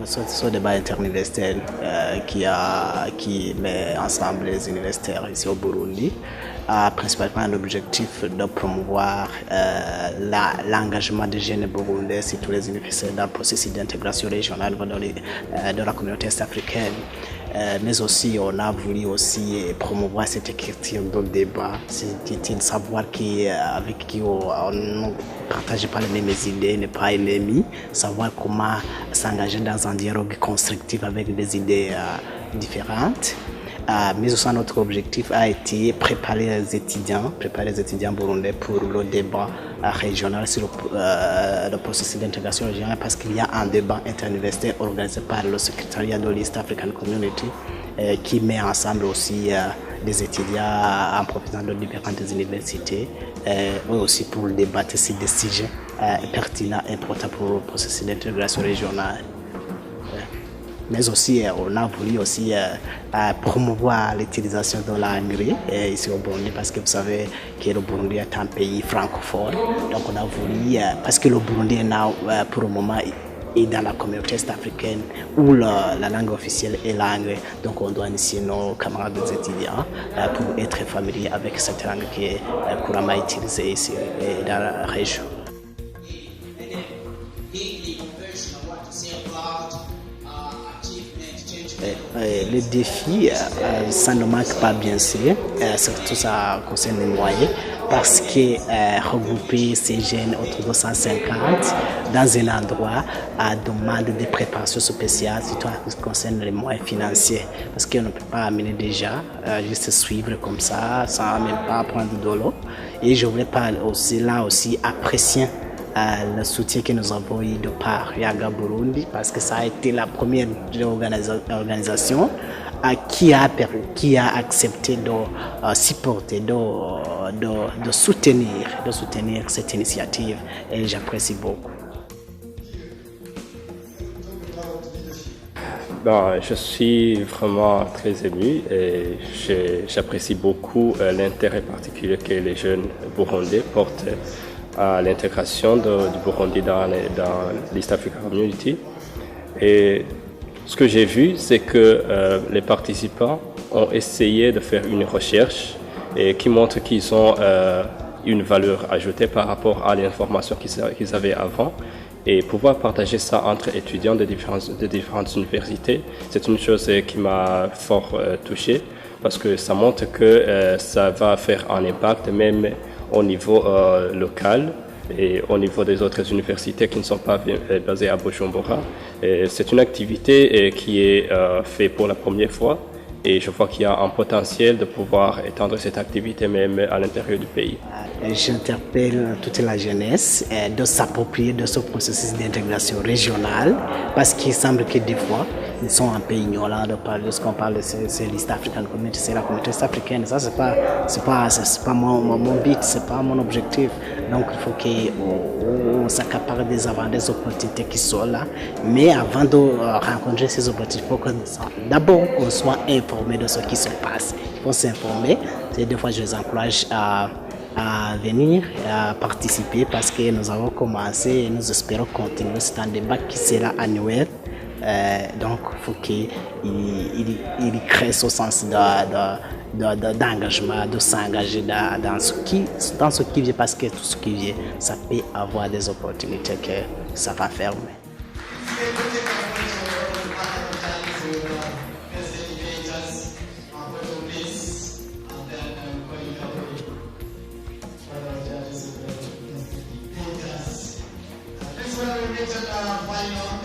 Ce débat interuniversitaire qui met ensemble les universitaires ici au Burundi a principalement l'objectif de promouvoir l'engagement des jeunes burundais, surtout les universitaires, dans le processus d'intégration régionale de la communauté est-africaine. Mais aussi, on a voulu aussi promouvoir cette écriture de débat, c'est un savoir avec qui on ne partage pas les mêmes idées, n'est pas ennemi, savoir comment s'engager dans un dialogue constructif avec des idées différentes. Mais aussi notre objectif a été préparer les étudiants burundais pour le débat régional sur le processus d'intégration régionale, parce qu'il y a un débat interuniversitaire organisé par le secrétariat de l'East African Community qui met ensemble aussi des étudiants en provenance de différentes universités aussi pour débattre sur des sujets pertinents et importants pour le processus d'intégration régionale. Mais aussi, on a voulu aussi promouvoir l'utilisation de l'anglais ici au Burundi, parce que vous savez que le Burundi est un pays francophone. Donc on a voulu, parce que le Burundi est pour le moment est dans la communauté est-africaine où la langue officielle est l'anglais. Donc on doit initier nos camarades étudiants pour être familiers avec cette langue qui est couramment utilisée ici dans la région. Les défis, ça ne manque pas bien sûr, surtout ça concerne les moyens, parce que regrouper ces jeunes autour de 150 dans un endroit demande des préparations spéciales, surtout en ce qui concerne les moyens financiers, parce qu'on ne peut pas amener déjà, juste suivre comme ça, sans même pas prendre de l'eau. Et je voulais pas aussi apprécier le soutien que nous avons eu de par Yaga Burundi, parce que ça a été la première organisation qui a accepté de supporter, de soutenir cette initiative, et j'apprécie beaucoup. Je suis vraiment très ému et j'apprécie beaucoup l'intérêt particulier que les jeunes burundais portent à l'intégration du Burundi dans l'East African Community. Et ce que j'ai vu, c'est que les participants ont essayé de faire une recherche et qui montre qu'ils ont une valeur ajoutée par rapport à l'information qu'ils avaient avant. Et pouvoir partager ça entre étudiants de différentes universités, c'est une chose qui m'a fort touché, parce que ça montre que ça va faire un impact même au niveau local et au niveau des autres universités qui ne sont pas basées à Bujumbura. C'est une activité qui est faite pour la première fois, et je vois qu'il y a un potentiel de pouvoir étendre cette activité même à l'intérieur du pays. J'interpelle toute la jeunesse de s'approprier de ce processus d'intégration régionale, parce qu'il semble que des fois, ils sont un peu ignorants de parler de ce qu'on parle, c'est l'East African Community, c'est la communauté est-africaine. Ça, c'est pas mon but, c'est pas mon objectif. Donc, il faut qu'on s'accapare des opportunités qui sont là. Mais avant de rencontrer ces opportunités, il faut d'abord qu'on soit informé de ce qui se passe. Il faut s'informer. Des fois, je les encourage à venir et à participer, parce que nous avons commencé et nous espérons continuer. C'est un débat qui sera annuel. Donc il faut qu'il crée ce sens d'engagement, de s'engager dans ce qui vient, parce que tout ce qui vient, ça peut avoir des opportunités que ça va fermer. Final